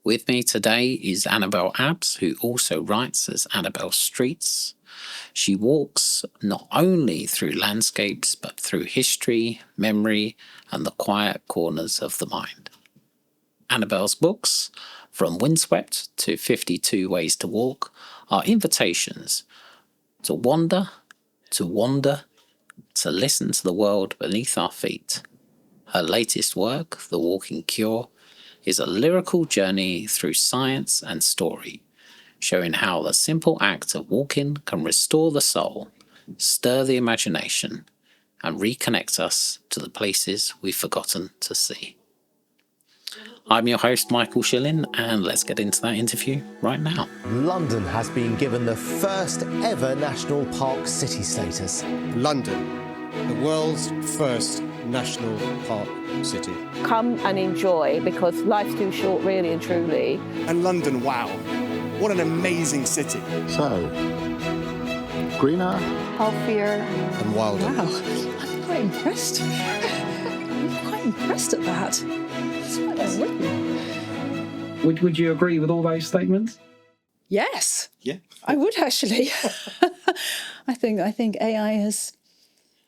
With me today is Annabel Abbs, who also writes as Annabel Streets. She walks not only through landscapes, but through history, memory, and the quiet corners of the mind. Annabel's books, from Windswept to 52 Ways to Walk, are invitations to wander, to listen to the world beneath our feet. Her latest work, The Walking Cure, is a lyrical journey through science and story, showing how the simple act of walking can restore the soul, stir the imagination, and reconnect us to the places we've forgotten to see. I'm your host, Michael Schilling, and let's get into that interview right now. London has been given the first ever national park city status. London, the world's first national park city. Come and enjoy, because life's too short, really and truly. And London, wow, what an amazing city. So, greener, healthier, and wilder. Wow, I'm quite impressed. I'm quite impressed at that. It's quite well written. Would you agree with all those statements? Yes. Yeah. I would actually. I think AI has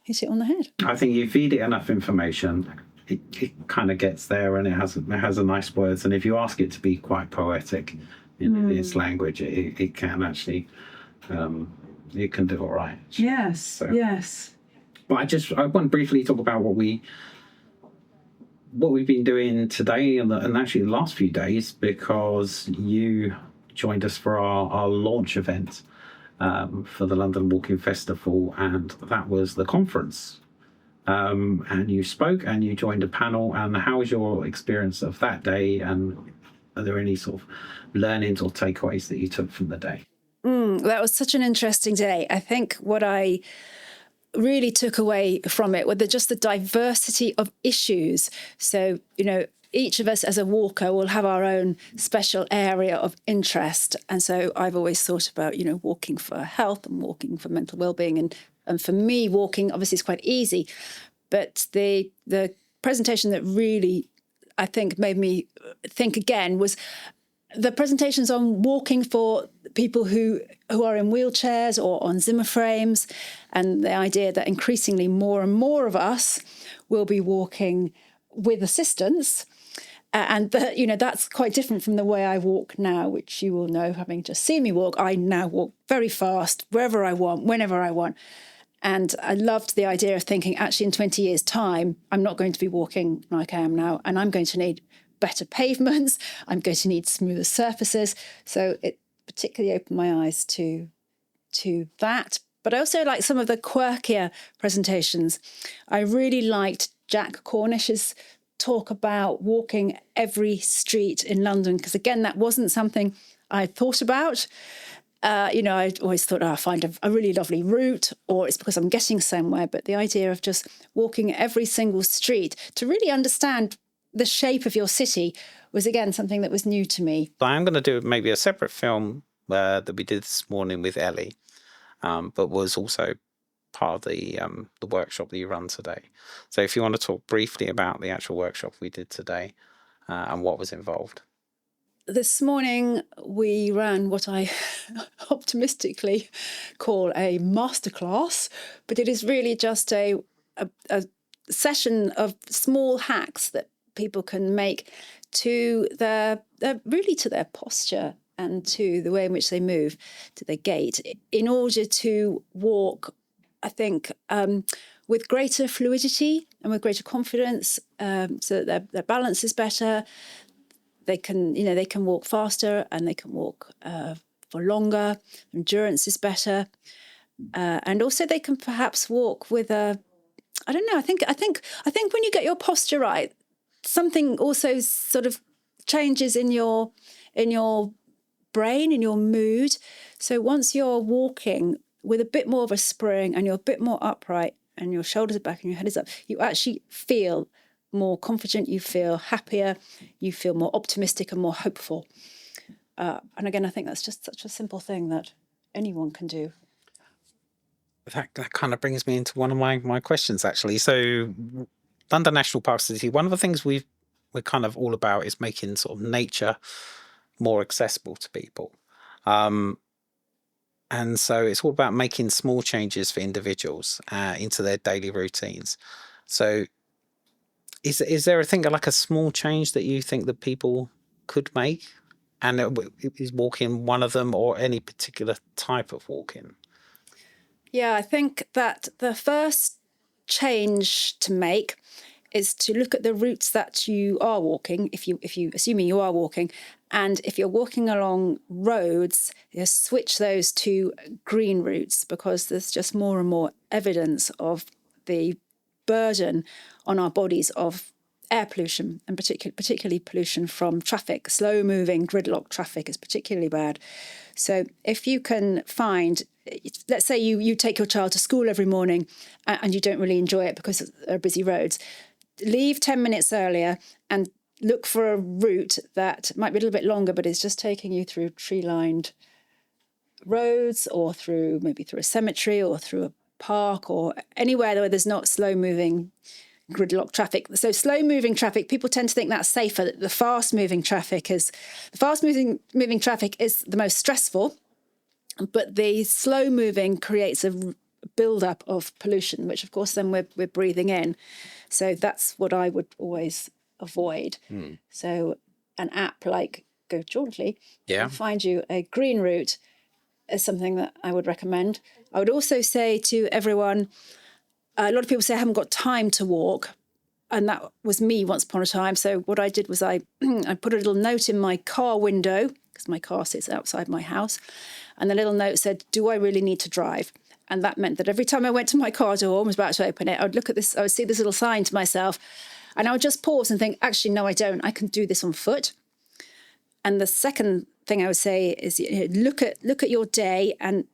hit it on the head. I think you feed it enough information, it kind of gets there, and it has a nice words. And if you ask it to be quite poetic in its language, it can actually, it can do all right. Yes. So, yes. but I want to briefly talk about what we've been doing today and actually the last few days, because you joined us for our launch event for the London Walking Festival, and that was the conference. And you spoke and you joined a panel. And how was your experience of that day? And are there any sort of learnings or takeaways that you took from the day? That was such an interesting day. I think what I really took away from it were just the diversity of issues. So, each of us as a walker will have our own special area of interest. And so I've always thought about, walking for health and walking for mental well-being. And for me, walking obviously is quite easy. But the presentation that really, I think, made me think again was the presentations on walking for people who are in wheelchairs or on Zimmer frames, and the idea that increasingly more and more of us will be walking with assistance. And that's quite different from the way I walk now, which you will know, having just seen me walk. I now walk very fast, wherever I want, whenever I want. And I loved the idea of thinking, actually, in 20 years' time, I'm not going to be walking like I am now, and I'm going to need better pavements. I'm going to need smoother surfaces. So it particularly opened my eyes to that. But I also liked some of the quirkier presentations. I really liked Jack Cornish's talk about walking every street in London, because again, that wasn't something I thought about. I always thought, I'll find a really lovely route, or it's because I'm getting somewhere. But the idea of just walking every single street to really understand the shape of your city was, again, something that was new to me. I'm going to do maybe a separate film that we did this morning with Ellie, but was also part of the workshop that you run today. So if you want to talk briefly about the actual workshop we did today and what was involved. This morning we ran what I optimistically call a masterclass, but it is really just a session of small hacks that people can make to their posture and to the way in which they move, to their gait, in order to walk, I think, with greater fluidity and with greater confidence, so that their balance is better. They can walk faster, and they can walk for longer. Endurance is better, and also they can perhaps walk with I think when you get your posture right, something also sort of changes in your brain, in your mood. So once you're walking with a bit more of a spring, and you're a bit more upright, and your shoulders are back and your head is up, you actually feel more confident, you feel happier, you feel more optimistic and more hopeful. And again, I think that's just such a simple thing that anyone can do. That kind of brings me into one of my questions, actually. So London National Park City, one of the things we're kind of all about is making sort of nature more accessible to people. And so it's all about making small changes for individuals into their daily routines. So is there a thing like a small change that you think that people could make? And is walking one of them, or any particular type of walking? Yeah, I think that the first change to make is to look at the routes that you are walking, if you assuming you are walking, and if you're walking along roads, switch those to green routes, because there's just more and more evidence of the burden on our bodies of air pollution, and particularly pollution from traffic. Slow-moving gridlock traffic is particularly bad. So if you can find, let's say you take your child to school every morning and you don't really enjoy it because there are busy roads, leave 10 minutes earlier and look for a route that might be a little bit longer, but is just taking you through tree-lined roads, or maybe through a cemetery, or through a park, or anywhere where there's not slow-moving gridlock traffic. So slow-moving traffic, people tend to think that's safer. The fast-moving traffic is the most stressful, but the slow-moving creates a build-up of pollution, which of course then we're breathing in. So that's what I would always avoid. So an app like Go Jauntily will find you a green route is something that I would recommend. I would also say to everyone, a lot of people say I haven't got time to walk, and that was me once upon a time. So what I did was I put a little note in my car window, because my car sits outside my house, and the little note said, "Do I really need to drive?" And that meant that every time I went to my car door and was about to open it, I would look at this, I would see this little sign to myself, and I would just pause and think, actually, no, I don't. I can do this on foot. And the second thing I would say is, look at your day and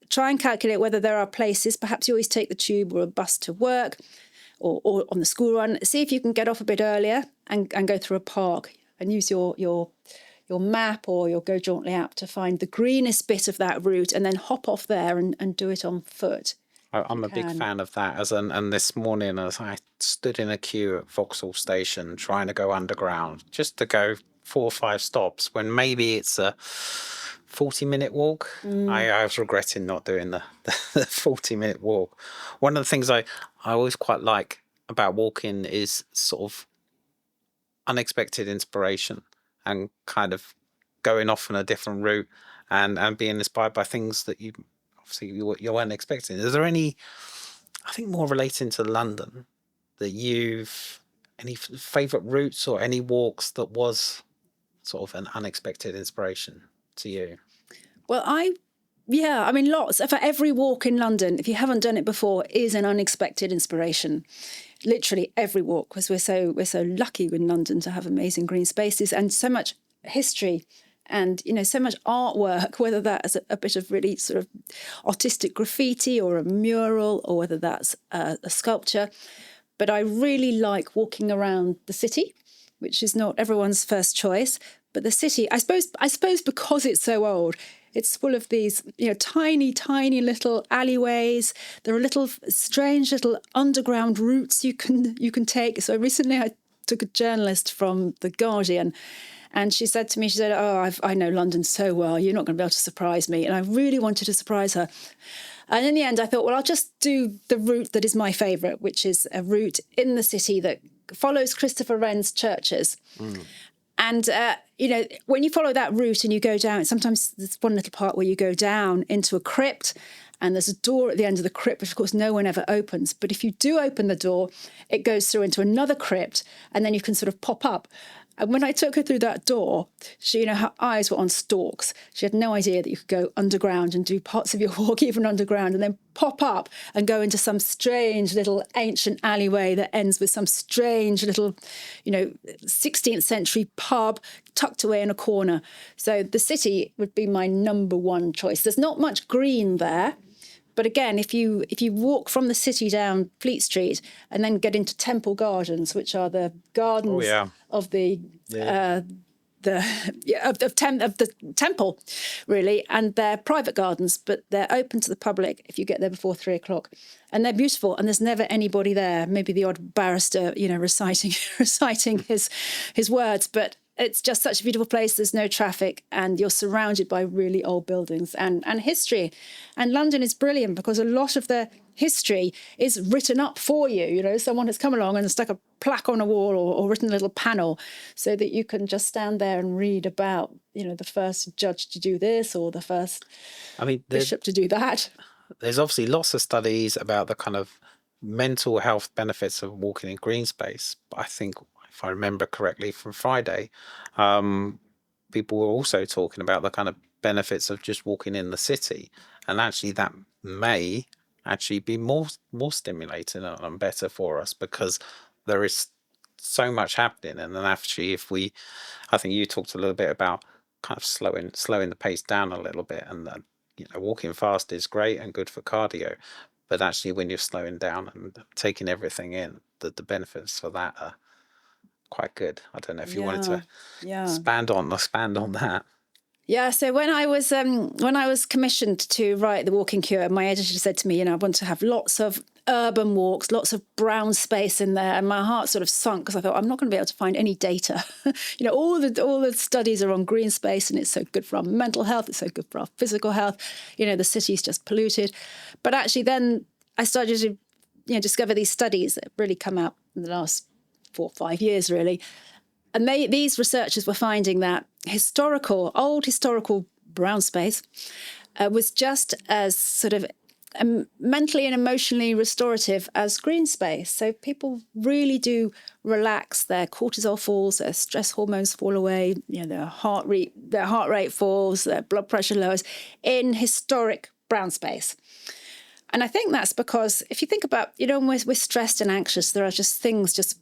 try and calculate whether there are places, perhaps you always take the tube or a bus to work, or on the school run. See if you can get off a bit earlier and go through a park, and use your map or your Go Jauntily app to find the greenest bit of that route, and then hop off there and do it on foot. I'm a big fan of that. And this morning, as I stood in a queue at Vauxhall Station trying to go underground, just to go 4 or 5 stops, when maybe it's a 40-minute walk. I was regretting not doing the 40-minute walk. One of the things I always quite like about walking is sort of unexpected inspiration, and kind of going off on a different route and being inspired by things that you weren't expecting. Is there any, I think more relating to London, that any favourite routes or any walks that was sort of an unexpected inspiration to you? Well, lots. For every walk in London, if you haven't done it before, is an unexpected inspiration. Literally every walk, because we're so lucky in London to have amazing green spaces and so much history, and so much artwork, whether that is a bit of really sort of artistic graffiti or a mural, or whether that's a sculpture. But I really like walking around the city, which is not everyone's first choice. But the city, I suppose because it's so old, it's full of these, tiny, tiny little alleyways. There are little strange little underground routes you can take. So recently I took a journalist from The Guardian, and she said to me, "Oh, I know London so well, you're not going to be able to surprise me." And I really wanted to surprise her. And in the end, I thought, well, I'll just do the route that is my favourite, which is a route in the city that follows Christopher Wren's churches. And, when you follow that route and you go down, sometimes there's one little part where you go down into a crypt, and there's a door at the end of the crypt, which of course no one ever opens. But if you do open the door, it goes through into another crypt, and then you can sort of pop up. And when I took her through that door, she, her eyes were on stalks. She had no idea that you could go underground and do parts of your walk even underground, and then pop up and go into some strange little ancient alleyway that ends with some strange little, 16th century pub tucked away in a corner. So the city would be my number one choice. There's not much green there. But again, if you walk from the city down Fleet Street and then get into Temple Gardens, which are the gardens of the temple, really, and they're private gardens, but they're open to the public if you get there before 3:00, and they're beautiful. And there's never anybody there. Maybe the odd barrister, reciting his words, but it's just such a beautiful place. There's no traffic and you're surrounded by really old buildings and history. And London is brilliant because a lot of the history is written up for you. You know, someone has come along and stuck a plaque on a wall or written a little panel so that you can just stand there and read about, you know, the first judge to do this or the first bishop to do that. There's obviously lots of studies about the kind of mental health benefits of walking in green space. But I think, if I remember correctly from Friday, people were also talking about the kind of benefits of just walking in the city. And actually that may actually be more stimulating and better for us because there is so much happening. And then actually I think you talked a little bit about kind of slowing the pace down a little bit, and you know, walking fast is great and good for cardio, but actually when you're slowing down and taking everything in, the benefits for that are quite good. I don't know if you wanted to expand on that. Yeah, so when I was commissioned to write The Walking Cure, my editor said to me, you know, I want to have lots of urban walks, lots of brown space in there, and my heart sort of sunk because I thought I'm not going to be able to find any data. You know, all the studies are on green space, and it's so good for our mental health, it's so good for our physical health. You know, the city's just polluted, but actually then I started to, you know, discover these studies that have really come out in the last 4 or 5 years, really. And these researchers were finding that old historical brown space was just as sort of mentally and emotionally restorative as green space. So people really do relax. Their cortisol falls, their stress hormones fall away, you know, their heart rate falls, their blood pressure lowers in historic brown space. And I think that's because if you think about, you know, when we're stressed and anxious, there are just things just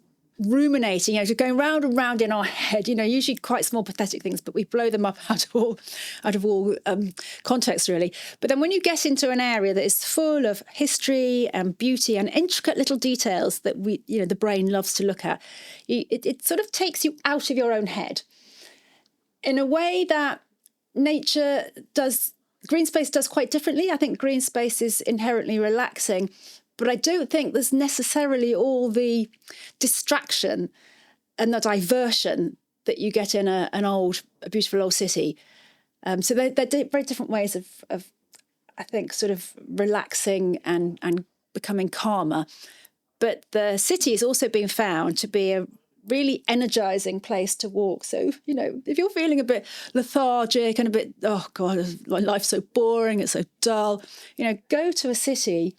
ruminating, you know, going round and round in our head, you know, usually quite small, pathetic things, but we blow them up out of all context, really. But then when you get into an area that is full of history and beauty and intricate little details that the brain loves to look at, it sort of takes you out of your own head in a way that nature does. Green space does quite differently. I think green space is inherently relaxing, but I don't think there's necessarily all the distraction and the diversion that you get in a beautiful old city. So they're very different ways of, I think, sort of relaxing and becoming calmer. But the city has also been found to be a really energizing place to walk. So, you know, if you're feeling a bit lethargic and a bit, oh God, my life's so boring, it's so dull, you know, go to a city,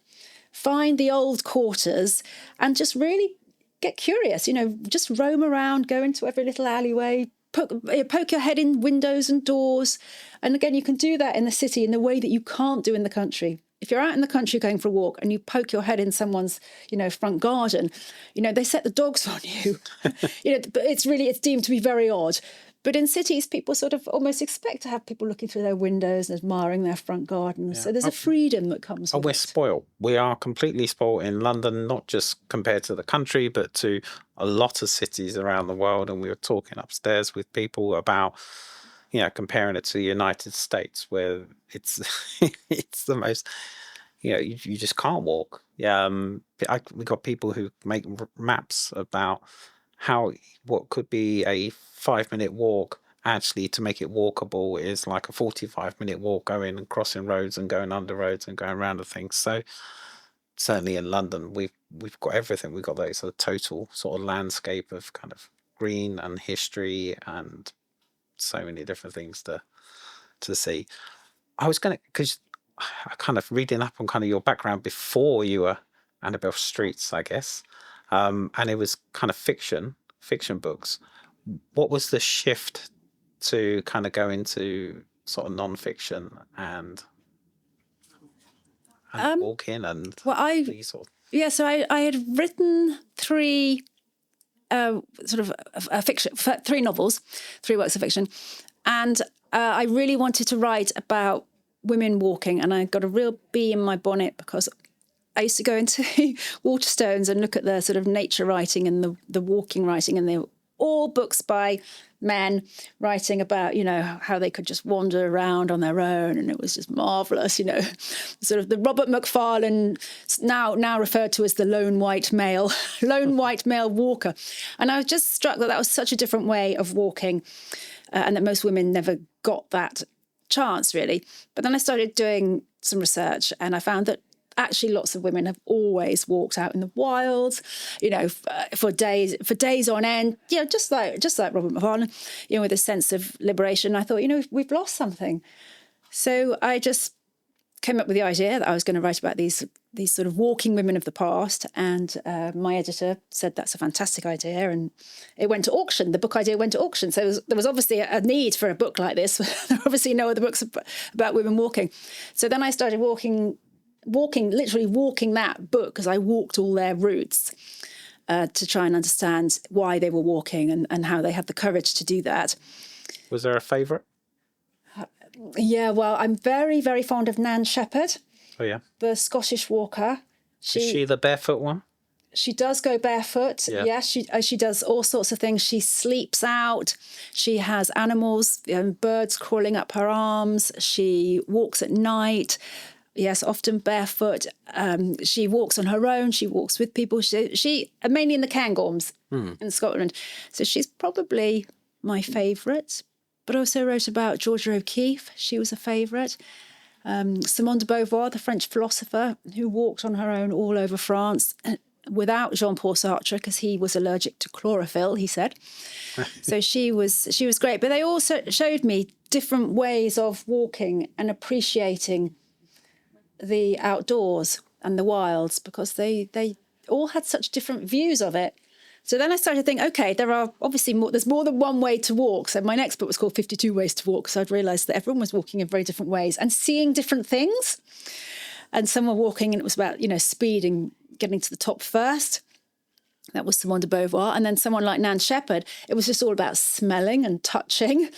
find the old quarters and just really get curious, you know, just roam around, go into every little alleyway, poke your head in windows and doors. And again, you can do that in the city in the way that you can't do in the country. If you're out in the country going for a walk and you poke your head in someone's, you know, front garden, you know, they set the dogs on you. You know, but it's deemed to be very odd. But in cities, people sort of almost expect to have people looking through their windows and admiring their front gardens. Yeah. So there's a freedom that comes with it. We're spoiled. We are completely spoiled in London, not just compared to the country, but to a lot of cities around the world. And we were talking upstairs with people about, you know, comparing it to the United States, where it's it's the most, you know, you just can't walk. Yeah, we got people who make maps about what could be a 5-minute walk actually to make it walkable is like a 45-minute walk going and crossing roads and going under roads and going around the things. So certainly in London we've got everything. We've got that sort of total sort of landscape of kind of green and history and so many different things to see. I was going to, because I kind of reading up on kind of your background before you were Annabel Streets, I guess, and it was kind of fiction books. What was the shift to kind of go into sort of non-fiction and walking and these sort of... Yeah, so I had written three novels, 3 works of fiction, and I really wanted to write about women walking, and I got a real bee in my bonnet because I used to go into Waterstones and look at the sort of nature writing and the walking writing, and they were all books by men writing about, how they could just wander around on their own, and it was just marvellous, sort of the Robert Macfarlane, now referred to as the lone white male walker. And I was just struck that was such a different way of walking, and that most women never got that chance, really. But then I started doing some research, and I found that actually lots of women have always walked out in the wild, for days on end, just like Robert Macfarlane, with a sense of liberation. I thought, we've lost something. So I just came up with the idea that I was going to write about these sort of walking women of the past, and my editor said that's a fantastic idea, and it went to auction. The book idea went to auction, so there was obviously a need for a book like this. There are obviously no other books about women walking. So then I started literally walking that book, because I walked all their routes to try and understand why they were walking and how they had the courage to do that. Was there a favourite? Yeah, well, I'm very, very fond of Nan Shepherd. Oh, yeah. The Scottish walker. Is she the barefoot one? She does go barefoot. Yeah, she does all sorts of things. She sleeps out. She has animals, birds crawling up her arms. She walks at night. Yes, often barefoot. She walks on her own. She walks with people. She mainly in the Cairngorms in Scotland. So she's probably my favourite. But I also wrote about Georgia O'Keeffe. She was a favourite. Simone de Beauvoir, the French philosopher, who walked on her own all over France without Jean-Paul Sartre, because he was allergic to chlorophyll, he said. So she was great. But they also showed me different ways of walking and appreciating the outdoors and the wilds, because they all had such different views of it. So then I started to think, okay, there are obviously there's more than one way to walk. So my next book was called 52 Ways to Walk. So I'd realised that everyone was walking in very different ways and seeing different things. And some were walking, and it was about, speed and getting to the top first. That was Simone de Beauvoir. And then someone like Nan Shepherd, it was just all about smelling and touching.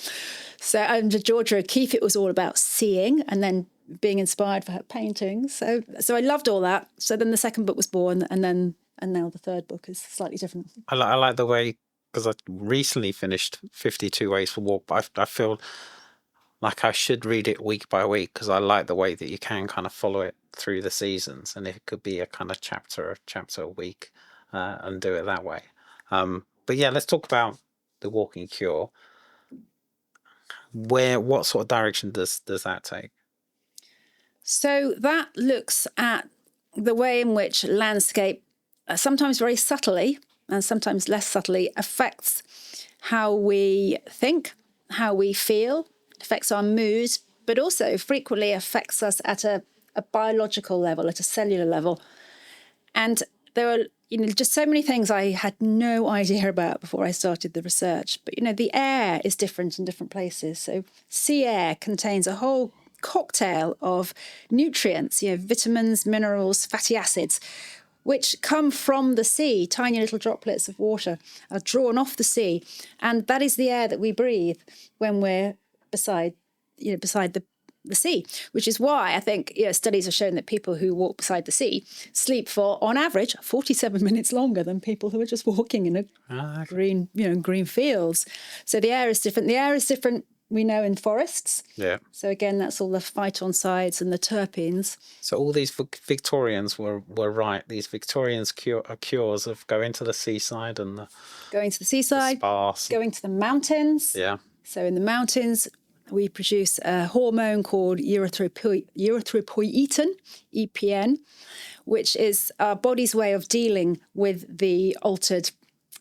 So under Georgia O'Keeffe, it was all about seeing and then being inspired for her paintings. So I loved all that. So then the second book was born, and now the third book is slightly different. I like the way, because I recently finished 52 Ways to Walk, but I feel like I should read it week by week, because I like the way that you can kind of follow it through the seasons, and it could be a kind of chapter a week, and do it that way. But yeah, let's talk about the Walking Cure. What sort of direction does that take? So that looks at the way in which landscape, sometimes very subtly and sometimes less subtly, affects how we think, how we feel, affects our moods, but also frequently affects us at a biological level, at a cellular level. And there are just so many things I had no idea about before I started the research. But, the air is different in different places. So sea air contains a whole cocktail of nutrients, vitamins, minerals, fatty acids, which come from the sea. Tiny little droplets of water are drawn off the sea. And that is the air that we breathe when we're beside the sea, which is why I think studies have shown that people who walk beside the sea sleep for, on average, 47 minutes longer than people who are just walking in a green fields. So the air is different. The air is different, we know, in forests. Yeah. So again, that's all the phytoncides and the terpenes. So all these Victorians were right. These Victorians cures of going to the seaside and going to the seaside, sparse, going to the mountains. Yeah. So in the mountains, we produce a hormone called erythropoietin, EPN, which is our body's way of dealing with the altered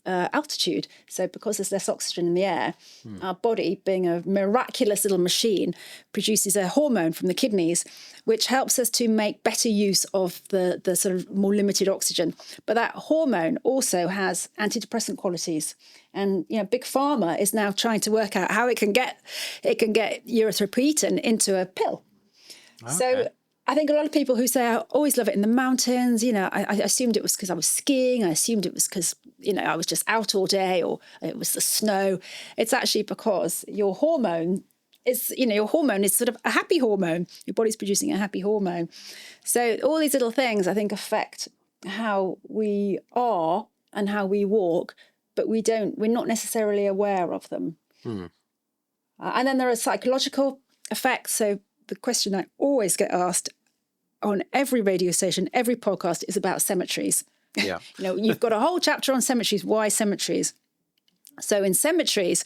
altitude. So because there's less oxygen in the air, our body, being a miraculous little machine, produces a hormone from the kidneys, which helps us to make better use of the sort of more limited oxygen. But that hormone also has antidepressant qualities. And Big Pharma is now trying to work out how it can get erythropoietin into a pill. Okay. So I think a lot of people who say, I always love it in the mountains, I assumed it was because I was skiing. I assumed it was because, I was just out all day, or it was the snow. It's actually because your hormone is sort of a happy hormone. Your body's producing a happy hormone. So all these little things, I think, affect how we are and how we walk, but we're not necessarily aware of them. And then there are psychological effects. So the question I always get asked on every radio station, every podcast, is about cemeteries. Yeah. You've got a whole chapter on cemeteries. Why cemeteries? So in cemeteries,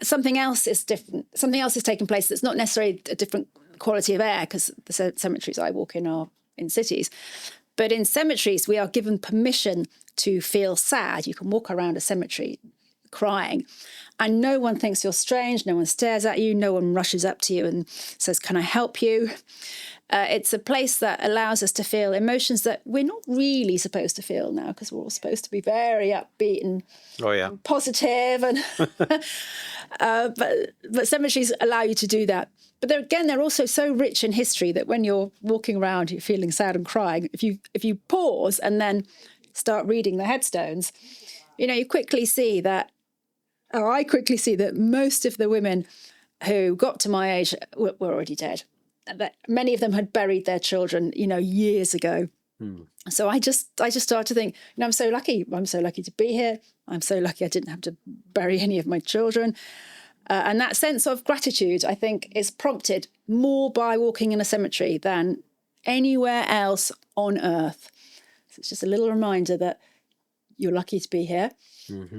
something else is different. Something else is taking place that's not necessarily a different quality of air, because the cemeteries I walk in are in cities. But in cemeteries, we are given permission to feel sad. You can walk around a cemetery crying, and no one thinks you're strange. No one stares at you. No one rushes up to you and says, "Can I help you?" It's a place that allows us to feel emotions that we're not really supposed to feel now, because we're all supposed to be very upbeat and positive. And but cemeteries allow you to do that. But they're also so rich in history that when you're walking around, you're feeling sad and crying. If you pause and then start reading the headstones, you quickly see that. Or I quickly see that most of the women who got to my age were already dead. That many of them had buried their children, years ago. So I just started to think, I'm so lucky. I'm so lucky to be here. I'm so lucky I didn't have to bury any of my children. And that sense of gratitude, I think, is prompted more by walking in a cemetery than anywhere else on earth. So it's just a little reminder that you're lucky to be here.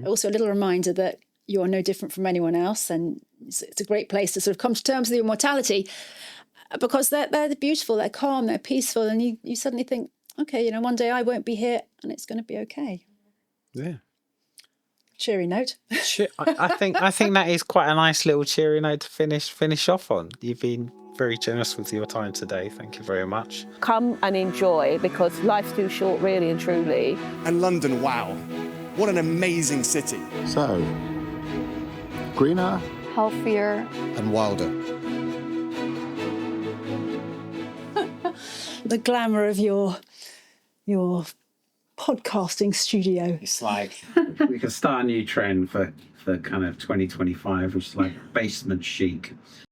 Also a little reminder that you're no different from anyone else. And it's a great place to sort of come to terms with your mortality, because they're beautiful, they're calm, they're peaceful. And you suddenly think, okay, one day I won't be here and it's going to be okay. Yeah. Cheery note. I think that is quite a nice little cheery note to finish off on. You've been very generous with your time today. Thank you very much. Come and enjoy, because life's too short, really and truly. And London, wow, what an amazing city. So, greener, healthier, And wilder. The glamour of your podcasting studio. It's like We can start a new trend for kind of 2025, which is like basement chic.